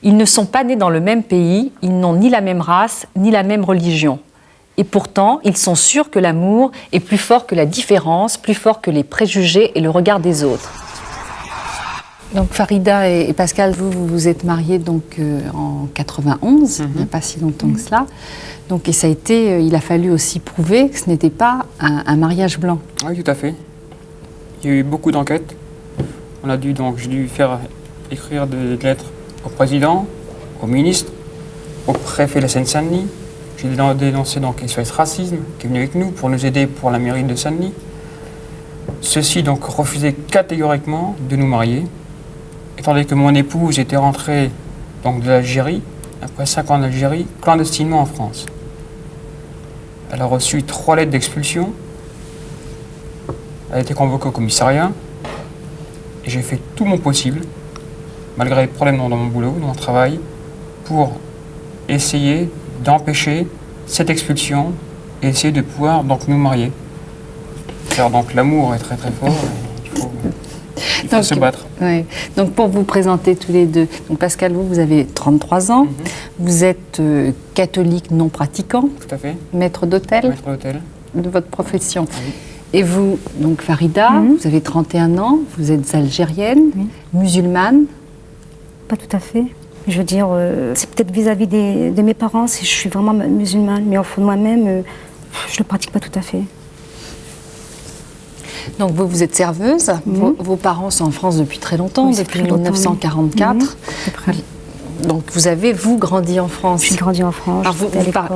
Ils ne sont pas nés dans le même pays, ils n'ont ni la même race, ni la même religion. Et pourtant, ils sont sûrs que l'amour est plus fort que la différence, plus fort que les préjugés et le regard des autres. Donc Farida et Pascal, vous vous êtes mariés donc, en 91, il n'y a pas si longtemps que cela. Donc, et ça a été, il a fallu aussi prouver que ce n'était pas un mariage blanc. Oui, tout à fait. Il y a eu beaucoup d'enquêtes. J'ai dû faire écrire des lettres au président, au ministre, au préfet de la Seine-Saint-Denis. J'ai dénoncé donc SOS Racisme qui est venu avec nous pour nous aider pour la mairie de Saint-Denis. Ceux-ci donc refusaient catégoriquement de nous marier. Étant donné que mon épouse était rentrée donc, de l'Algérie, après 5 ans d'Algérie, clandestinement en France. Elle a reçu 3 lettres d'expulsion. Elle a été convoquée au commissariat. Et j'ai fait tout mon possible, malgré les problèmes dans mon boulot, dans mon travail, pour essayer d'empêcher cette expulsion et essayer de pouvoir donc nous marier. Car donc l'amour est très très fort et il faut se battre. Ouais. Donc pour vous présenter tous les deux, donc Pascal, vous avez 33 ans, vous êtes catholique non pratiquant, tout à fait. Maître d'hôtel. Maître d'hôtel. De votre profession. Oui. Et vous, donc Farida, vous avez 31 ans, vous êtes algérienne, musulmane. Pas tout à fait. Je veux dire, c'est peut-être vis-à-vis de mes parents si je suis vraiment musulmane, mais au fond de moi-même, je ne le pratique pas tout à fait. Donc vous êtes serveuse, vos parents sont en France depuis très longtemps, Oui, depuis très longtemps, 1944. Donc vous avez, vous, grandi en France. J'ai grandi en France, j'étais à l'école.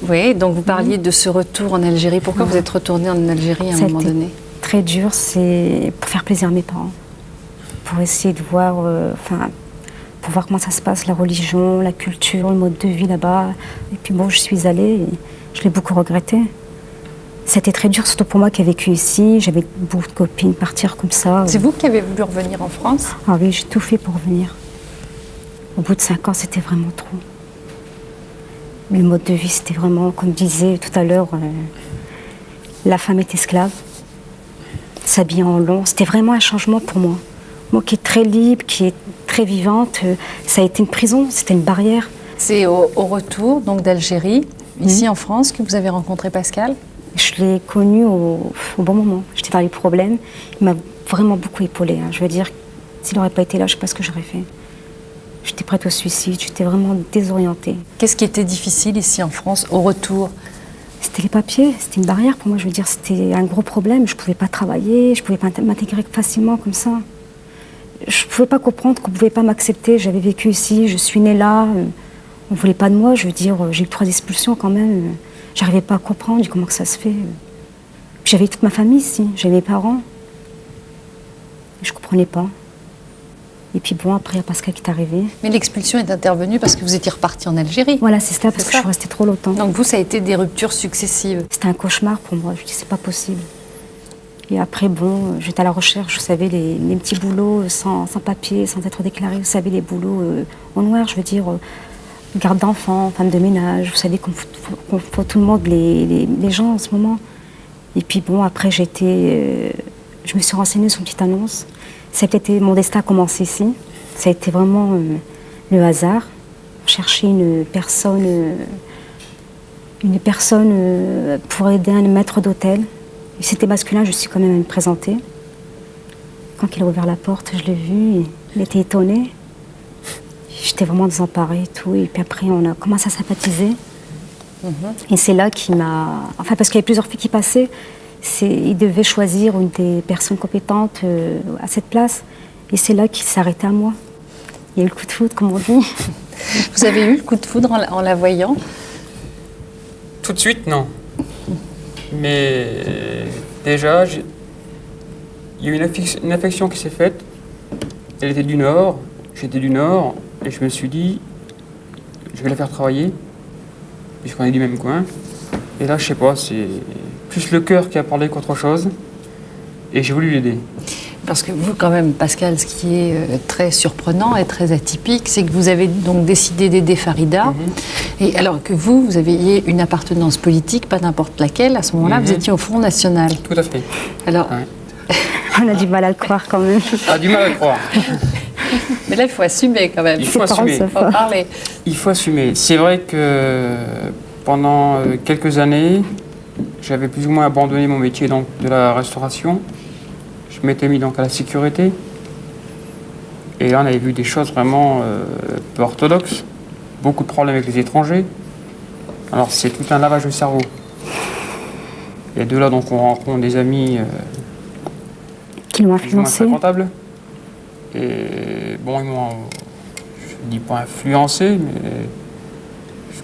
Oui, donc vous parliez de ce retour en Algérie. Pourquoi vous êtes retournée en Algérie à un moment donné? Très dur, c'est pour faire plaisir à mes parents. Pour essayer de voir, pour voir comment ça se passe, la religion, la culture, le mode de vie là-bas. Et puis bon, je suis allée et je l'ai beaucoup regretté. C'était très dur, surtout pour moi qui ai vécu ici. J'avais beaucoup de copines partir comme ça. C'est vous qui avez voulu revenir en France? Ah oui, j'ai tout fait pour revenir. Au bout de 5 ans, c'était vraiment trop. Le mode de vie, c'était vraiment, comme disait tout à l'heure, la femme est esclave, s'habiller en long. C'était vraiment un changement pour moi. Moi qui est très libre, qui est très vivante, ça a été une prison, c'était une barrière. C'est au retour donc d'Algérie, ici en France, que vous avez rencontré Pascal? Je l'ai connu au bon moment. J'étais dans les problèmes. Il m'a vraiment beaucoup épaulée. Je veux dire, s'il n'aurait pas été là, je ne sais pas ce que j'aurais fait. J'étais prête au suicide, j'étais vraiment désorientée. Qu'est-ce qui était difficile ici en France, au retour? C'était les papiers, c'était une barrière pour moi. Je veux dire, c'était un gros problème. Je ne pouvais pas travailler, je ne pouvais pas m'intégrer facilement comme ça. Je ne pouvais pas comprendre qu'on ne pouvait pas m'accepter. J'avais vécu ici, je suis née là. On ne voulait pas de moi. Je veux dire, j'ai eu 3 expulsions quand même. Je n'arrivais pas à comprendre comment que ça se fait. Puis j'avais toute ma famille ici, j'avais mes parents. Je ne comprenais pas. Et puis bon, après, il y a Pascal qui est arrivé. Mais l'expulsion est intervenue parce que vous étiez reparti en Algérie. Voilà, c'est ça, parce que je suis restée trop longtemps. Donc vous, ça a été des ruptures successives. C'était un cauchemar pour moi, je dis c'est pas possible. Et après, bon, j'étais à la recherche, vous savez, les petits boulots sans papier, sans être déclaré, vous savez, les boulots en noir, je veux dire, garde d'enfants, femme de ménage, vous savez qu'on faut tout le monde, les gens en ce moment. Et puis bon, après, je me suis renseignée sur une petite annonce. Ça a été mon destin a commencé ici. Ça a été vraiment le hasard. Chercher une personne pour aider un maître d'hôtel. C'était masculin, je suis quand même à me présenter. Quand il a ouvert la porte, je l'ai vu, il était étonné. J'étais vraiment désemparée et tout. Et puis après, on a commencé à sympathiser. Et c'est là qu'il m'a... Enfin, parce qu'il y avait plusieurs filles qui passaient. Il devait choisir une des personnes compétentes à cette place. Et c'est là qu'il s'est arrêté à moi. Il y a eu le coup de foudre, comme on dit. Vous avez eu le coup de foudre en la voyant? Tout de suite, non. Mais déjà, il y a eu une affection qui s'est faite. Elle était du Nord, j'étais du Nord. Et je me suis dit, je vais la faire travailler, puisqu'on est du même coin. Et là, je sais pas, c'est plus le cœur qui a parlé qu'autre chose. Et j'ai voulu l'aider. Parce que vous, quand même, Pascal, ce qui est très surprenant et très atypique, c'est que vous avez donc décidé d'aider Farida. Et alors que vous aviez une appartenance politique, pas n'importe laquelle, à ce moment-là, vous étiez au Front National. Tout à fait. Alors, ouais. On a du mal à le croire quand même. Ah, du mal à le croire. Mais là, il faut assumer quand même. Il faut Ses parents assumer. savent Faut pas. parler. Il faut assumer. C'est vrai que pendant quelques années, j'avais plus ou moins abandonné mon métier donc, de la restauration. Je m'étais mis donc à la sécurité. Et là, on avait vu des choses vraiment peu orthodoxes. Beaucoup de problèmes avec les étrangers. Alors, c'est tout un lavage de cerveau. Et de là, donc, on rencontre des amis Qui l'ont plus ou moins influencé. fréquentables. Et bon, ils m'ont, je ne dis pas influencé, mais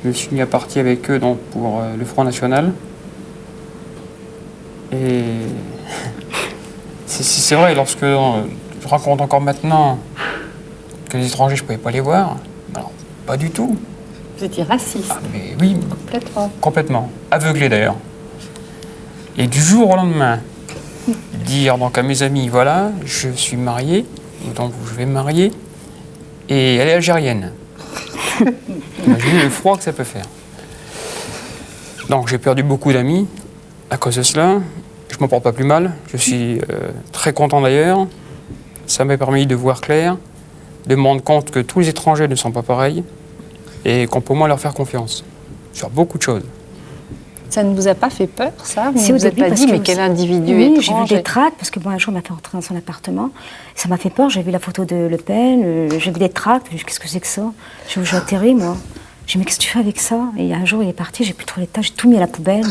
je me suis mis à partir avec eux donc, pour le Front National. Et c'est vrai, lorsque je raconte encore maintenant que les étrangers, je ne pouvais pas les voir, alors pas du tout. Vous étiez raciste, Ah, mais oui, complètement. complètement. Aveuglé d'ailleurs. Et du jour au lendemain, dire donc à mes amis, voilà, je suis marié, donc je vais me marier, et elle est algérienne. Imaginez le froid que ça peut faire. Donc j'ai perdu beaucoup d'amis à cause de cela. Je ne m'en porte pas plus mal. Je suis très content d'ailleurs. Ça m'a permis de voir clair, de me rendre compte que tous les étrangers ne sont pas pareils et qu'on peut au moins leur faire confiance sur beaucoup de choses. Ça ne vous a pas fait peur, ça? Vous Si, ne au vous êtes début, pas parce dit, que mais quel individu oui, j'ai vu étrange. des tracts, parce que bon, un jour, on m'a fait rentrer dans son appartement. Ça m'a fait peur, j'ai vu la photo de Le Pen, j'ai vu des tracts, j'ai dit, qu'est-ce que c'est que ça? J'ai atterri, moi. J'ai dit, mais qu'est-ce que tu fais avec ça? Et un jour, il est parti, j'ai plus trouvé les tas, j'ai tout mis à la poubelle.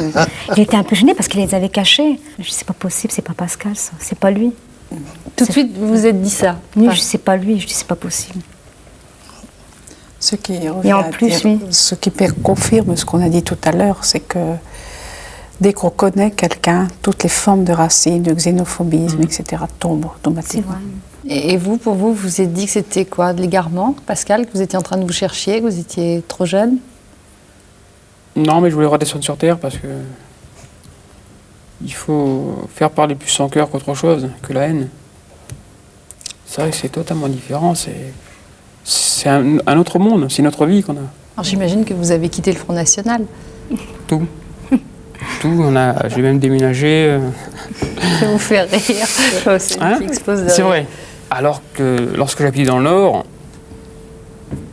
Il était un peu gêné parce qu'il les avait cachés. Je dis, c'est pas possible, c'est pas Pascal, ça, c'est pas lui. Tout de suite, vous vous êtes dit ça? Oui, Enfin, je dis, c'est pas lui, je dis, c'est pas possible. Ce qui Et en plus, oui. ce qui confirme ce qu'on a dit tout à l'heure, c'est que dès qu'on connaît quelqu'un, toutes les formes de racisme, de xénophobisme, etc., tombent C'est automatiquement. vrai. Et vous, pour vous, vous êtes dit que c'était quoi? De l'égarement, Pascal, que vous étiez en train de vous chercher, que vous étiez trop jeune? Non, mais je voulais redescendre sur Terre parce que il faut faire parler plus son cœur qu'autre chose, que la haine. C'est vrai que c'est totalement différent. C'est un autre monde, c'est notre vie qu'on a. Alors j'imagine que vous avez quitté le Front National. Tout. Tout, j'ai même déménagé. Ça vous fait rire. C'est Hein qui explose de C'est rire. vrai. Alors que lorsque j'habitais dans le Nord,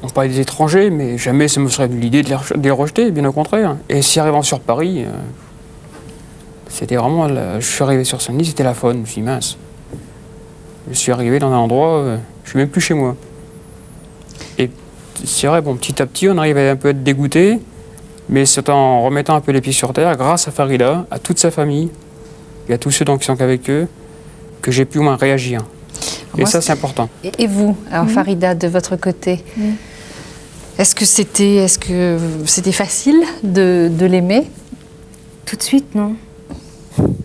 on parlait des étrangers, mais jamais ça me serait venu l'idée de les rejeter, bien au contraire. Et si arrivant sur Paris, c'était vraiment. Je suis arrivé sur Saint-Denis, c'était la faune. Je me suis dit, mince. Je suis arrivé dans un endroit, je suis même plus chez moi. Et c'est vrai, bon, petit à petit, on arrive à un peu être dégoûté, mais c'est en remettant un peu les pieds sur terre, grâce à Farida, à toute sa famille, et à tous ceux donc qui sont avec eux, que j'ai pu au moins réagir. Et Moi, ça, c'est important. Et vous, alors Farida, de votre côté, est-ce que c'était facile de l'aimer? Tout de suite, non.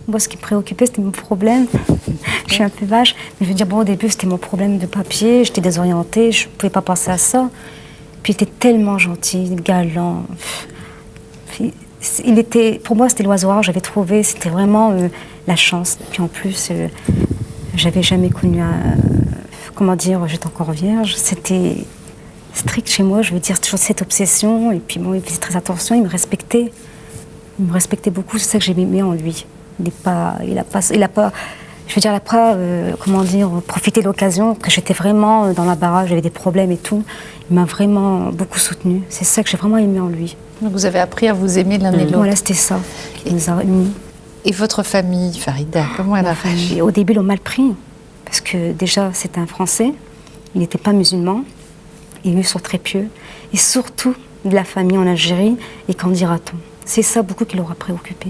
Moi, ce qui me préoccupait, c'était mon problème. Je suis un peu vache. Mais je veux dire, bon, au début, c'était mon problème de papier. J'étais désorientée. Je ne pouvais pas penser à ça. Puis, il était tellement gentil, galant. Puis, pour moi, c'était l'oiseau rare. J'avais trouvé, c'était vraiment la chance. Puis, en plus, j'avais jamais connu comment dire, j'étais encore vierge. C'était strict chez moi. Je veux dire, toujours cette obsession. Et puis, bon, il faisait très attention. Il me respectait. Il me respectait beaucoup. C'est ça que j'ai aimé en lui. Il a pas, je veux dire, il n'a pas, comment dire, profité de l'occasion, que j'étais vraiment dans la baraque, j'avais des problèmes et tout. Il m'a vraiment beaucoup soutenue. C'est ça que j'ai vraiment aimé en lui. Donc vous avez appris à vous aimer l'un et l'autre. Voilà, c'était ça qui nous a unis. Et votre famille, Farida, comment elle a réagi? Et au début, ils l'ont mal pris, parce que déjà, c'était un Français, il n'était pas musulman, et eux sont très pieux, et surtout de la famille en Algérie, et qu'en dira-t-on? C'est ça beaucoup qui l'aura préoccupé.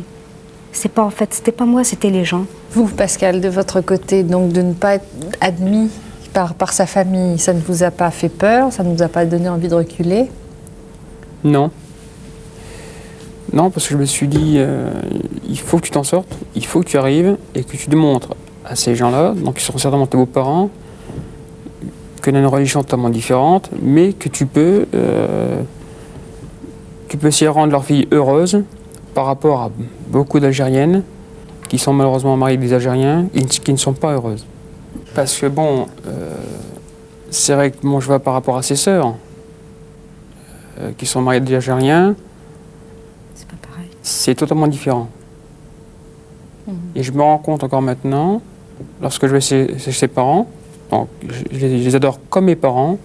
C'était pas moi, c'était les gens. Vous, Pascal, de votre côté, donc de ne pas être admis par sa famille, ça ne vous a pas fait peur? Ça ne vous a pas donné envie de reculer? Non. Non, parce que je me suis dit, il faut que tu t'en sortes, il faut que tu arrives et que tu démontres à ces gens-là, donc qui seront certainement tes beaux-parents, que tu as une religion totalement différente, mais que tu peux essayer de rendre leur fille heureuse par rapport à beaucoup d'Algériennes qui sont malheureusement mariées avec des Algériens et qui ne sont pas heureuses. Parce que bon, c'est vrai que moi je vois par rapport à ses sœurs qui sont mariées avec des Algériens, C'est pas pareil. c'est totalement différent. Et je me rends compte encore maintenant, lorsque je vais chez ses parents, Donc, je les adore comme mes parents,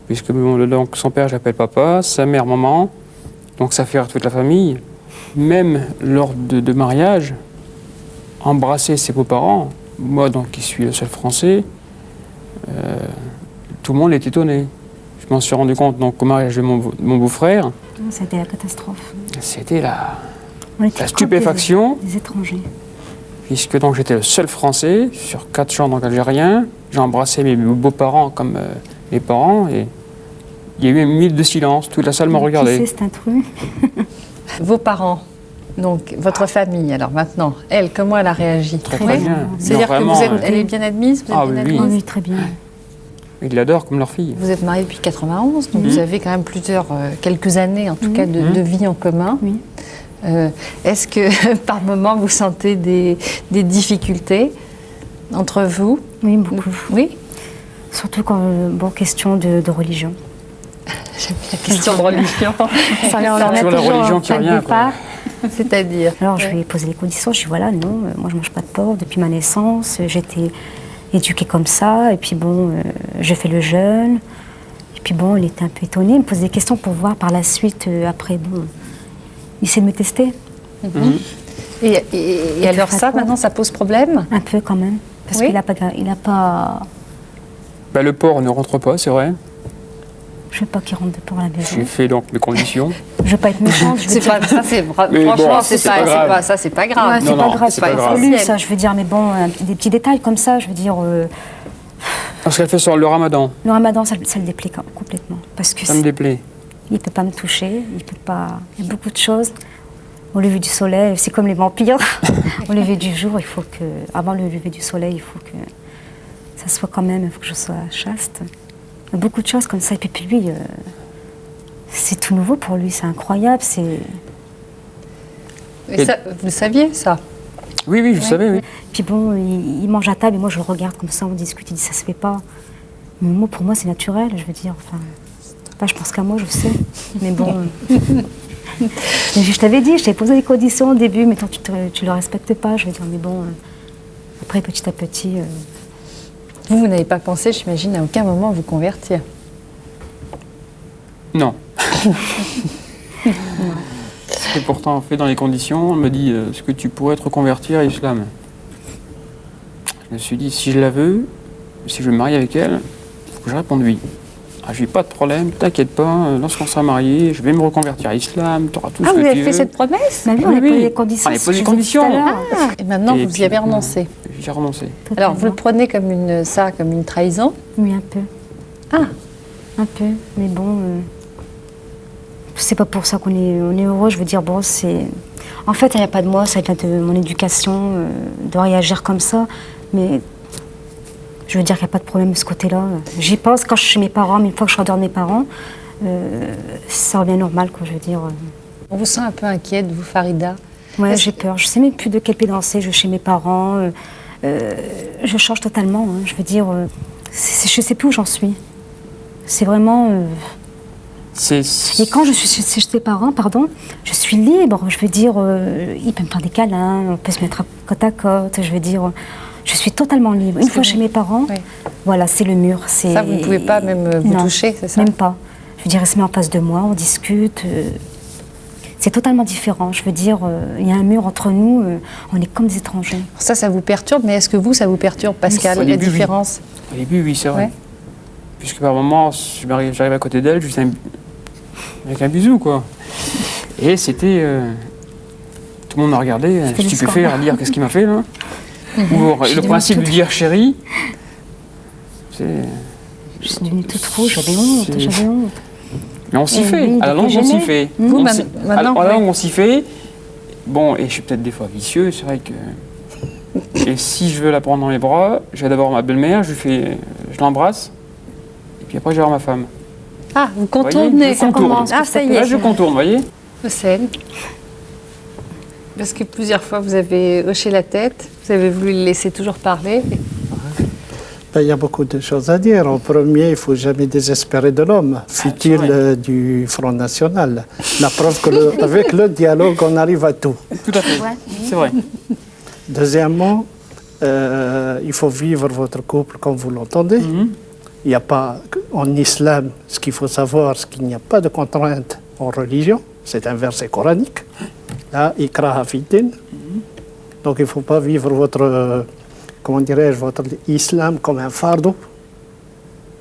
puisque donc, son père, je l'appelle papa, sa mère, maman, donc ça fait rire toute la famille. Même lors de mariage, embrasser ses beaux-parents, moi, donc, qui suis le seul Français, tout le monde est étonné. Je m'en suis rendu compte donc, au mariage de mon beau-frère. C'était la catastrophe. C'était On était la stupéfaction. Des étrangers. Puisque donc j'étais le seul Français sur 4 gens donc algériens. J'ai embrassé mes beaux-parents comme mes parents et il y a eu une minute de silence. Toute la salle m'a regardé. Qui c'est cet intrus? Vos parents, donc votre famille, alors maintenant, elle, comment elle a réagi? Très Oui. bien. C'est-à-dire que Non, vous êtes, vraiment, elle est bien admise, vous êtes Ah bien oui, oui. admise Oui, très bien. Ils l'adorent comme leur fille. Vous êtes mariés depuis 91, donc vous avez quand même quelques années en tout cas de vie en commun. Oui. Est-ce que par moment vous sentez des difficultés entre vous? Oui, beaucoup. Oui. Surtout quand, question de religion. J'aime bien la question de religion. Ça C'est toujours la religion qui revient, quoi. C'est-à-dire? Alors je lui ai posé les conditions, je lui ai dit voilà, non, moi je mange pas de porc depuis ma naissance, j'étais éduquée comme ça, et puis bon, j'ai fait le jeûne, et puis bon, il était un peu étonné, il me posait des questions pour voir par la suite, après, bon, il essaie de me tester. Et alors tu feras ça, quoi maintenant, ça pose problème? Un peu quand même, parce Oui. qu'il a pas, Bah, le porc ne rentre pas, c'est vrai. je veux pas qu'il rentre de porc à la maison. J'ai fait donc mes conditions. Je veux pas être méchante, je veux C'est dire. pas, ça, c'est Mais franchement, bon, c'est c'est pas, pas c'est grave. pas- ça, c'est pas grave. Ouais, c'est Non, pas non, grave, c'est pas grave. absolu, ça, je veux dire, mais bon, des petits détails comme ça, je veux dire, Parce qu'elle fait sur le ramadan. le ramadan, ça le déplaît complètement, parce que Ça me déplaît. il peut pas me toucher, il peut pas, il y a beaucoup de choses. Au lever du soleil, c'est comme les vampires. Au lever du jour, il faut que, avant le lever du soleil, il faut que ça soit quand même, il faut que je sois chaste. Il y a beaucoup de choses comme ça. Et puis lui, c'est tout nouveau pour lui, c'est incroyable. Et ça, vous le saviez, ça? Oui, oui, je savais, oui. Puis bon, il mange à table et moi je le regarde comme ça, on discute, il dit ça se fait pas. Mais moi, pour moi, c'est naturel, je veux dire. Enfin, je pense qu'à moi, je sais. Mais bon. Mais je t'avais dit, je t'avais posé des conditions au début, mais tant tu le respectes pas, je veux dire, mais bon, après petit à petit. Vous n'avez pas pensé, j'imagine, à aucun moment vous convertir? Non. Et pourtant, on fait dans les conditions, on me dit est-ce que tu pourrais te reconvertir à l'islam? Je me suis dit, si je la veux, si je veux me marier avec elle, il faut que je réponde oui. Ah, j'ai pas de problème, t'inquiète pas, lorsqu'on sera mariés, je vais me reconvertir à l'islam, tu auras tout Ah, ce vous que avez tu fait veux. cette promesse? Mais oui, on Oui, a posé oui. des conditions. On a ce posé que des je disais tout à conditions. l'heure. Et maintenant, Et vous y puis, avez renoncé. J'ai renoncé. Alors, vous le prenez comme une trahison? Oui, un peu. Ah, Un peu, mais bon, c'est pas pour ça qu'on est heureux. Je veux dire, bon, c'est. En fait, il n'y a pas de moi, ça vient de mon éducation, de réagir comme ça. Mais je veux dire qu'il n'y a pas de problème de ce côté-là. J'y pense quand je suis chez mes parents, mais une fois que je suis en dehors de mes parents, ça revient normal, quoi, je veux dire. on vous sent un peu inquiète, vous, Farida? Ouais, Est-ce j'ai peur. Je sais même plus de quel pied danser. Je vais chez mes parents. Je change totalement. Hein. Je veux dire, je sais plus où j'en suis. C'est vraiment. Et quand je suis chez tes parents, pardon, je suis libre. Je veux dire, ils peuvent me faire des câlins, on peut se mettre côte à côte. Je veux dire, je suis totalement libre. Une fois chez mes parents, Oui. voilà, c'est le mur. Ça, vous ne pouvez pas même vous Non, toucher, c'est ça? Même pas. Je veux dire, elle se met en face de moi, on discute. C'est totalement différent. Je veux dire, il y a un mur entre nous, on est comme des étrangers. Ça vous perturbe, mais est-ce que vous, ça vous perturbe, Pascal, Au la début, oui. différence? Au début, oui, c'est vrai. Ouais. Puisque par moments, j'arrive à côté d'elle, je lui fais avec un bisou, quoi. Et c'était... tout le monde m'a regardé, C'était stupéfait, le à dire qu'est-ce qu'il m'a fait, là. Ou le principe de dire chérie, c'est... Je suis devenue toute rouge, j'avais honte. Mais on s'y Et fait, lui, il à la était longue on s'y gêné. fait. Vous, On maintenant, à la oui. longue on s'y fait. Bon, et je suis peut-être des fois vicieux, c'est vrai que... Et si je veux la prendre dans mes bras, je vais d'abord ma belle-mère, je l'embrasse, et puis après je vais voir ma femme. Ah, vous Voyez, contournez. je contourne. Ah, ça y Là est. je contourne, vous voyez. Hossein. Parce que plusieurs fois, vous avez hoché la tête, vous avez voulu le laisser toujours parler. Ben, il y a beaucoup de choses à dire. En premier, il ne faut jamais désespérer de l'homme, fut-il du Front National. La preuve qu'avec le dialogue, on arrive à tout. Tout à fait, c'est vrai. Deuxièmement, il faut vivre votre couple comme vous l'entendez. Il n'y a pas, en islam, ce qu'il faut savoir, c'est qu'il n'y a pas de contrainte en religion. C'est un verset coranique. Là, ikraha fid-din. Donc il ne faut pas vivre votre, comment dirais-je, votre islam comme un fardeau.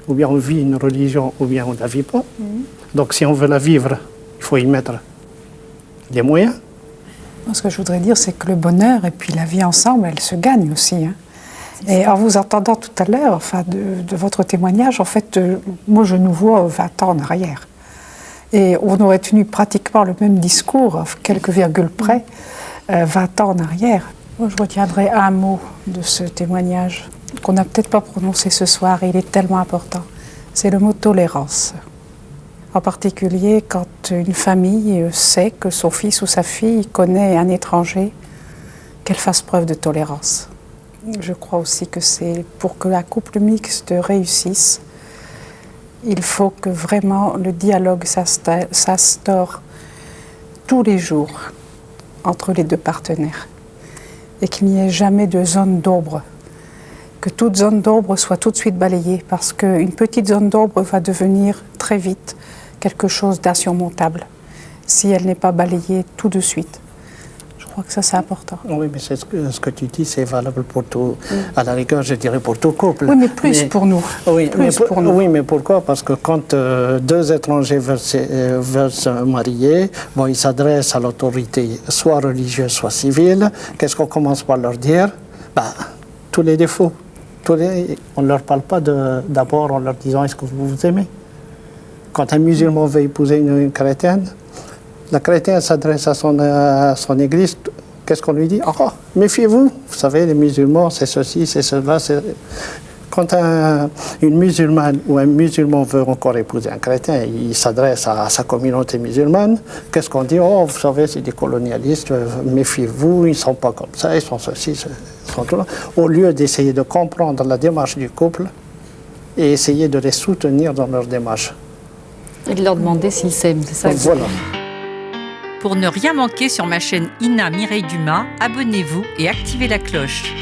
Ou bien on vit une religion, ou bien on ne la vit pas. Donc si on veut la vivre, il faut y mettre des moyens. Ce que je voudrais dire, c'est que le bonheur et puis la vie ensemble, elle se gagne aussi. Hein. Et en vous entendant tout à l'heure, enfin, de votre témoignage, en fait, moi je nous vois 20 ans en arrière. Et on aurait tenu pratiquement le même discours, quelques virgules près, 20 ans en arrière. Moi, je retiendrai un mot de ce témoignage qu'on n'a peut-être pas prononcé ce soir, et il est tellement important. C'est le mot tolérance. En particulier quand une famille sait que son fils ou sa fille connaît un étranger, qu'elle fasse preuve de tolérance. Je crois aussi que c'est pour que un couple mixte réussisse, il faut que vraiment le dialogue s'instaure tous les jours entre les deux partenaires et qu'il n'y ait jamais de zone d'ombre, que toute zone d'ombre soit tout de suite balayée parce qu'une petite zone d'ombre va devenir très vite quelque chose d'insurmontable si elle n'est pas balayée tout de suite. Je crois que ça c'est important. Oui, mais c'est ce que tu dis, c'est valable pour tout, à la rigueur, je dirais pour tout couple. Oui, mais plus pour nous. Oui, Pour nous. Oui, mais pourquoi? Parce que quand deux étrangers veulent se marier, bon, ils s'adressent à l'autorité, soit religieuse, soit civile. Qu'est-ce qu'on commence par leur dire? Tous les défauts. On ne leur parle pas d'abord en leur disant est-ce que vous vous aimez? Quand un musulman veut épouser une chrétienne, la chrétienne s'adresse à son église. Qu'est-ce qu'on lui dit? Oh, méfiez-vous. Vous savez, les musulmans, c'est ceci, c'est cela. Quand une musulmane ou un musulman veut encore épouser un chrétien, il s'adresse à sa communauté musulmane. Qu'est-ce qu'on dit? Oh, vous savez, c'est des colonialistes, méfiez-vous, ils ne sont pas comme ça, ils sont ceci, ils sont tout là. Au lieu d'essayer de comprendre la démarche du couple et essayer de les soutenir dans leur démarche. Et de leur demander s'ils s'aiment, c'est ça? Donc, voilà. Pour ne rien manquer sur ma chaîne Ina Mireille Dumas, abonnez-vous et activez la cloche.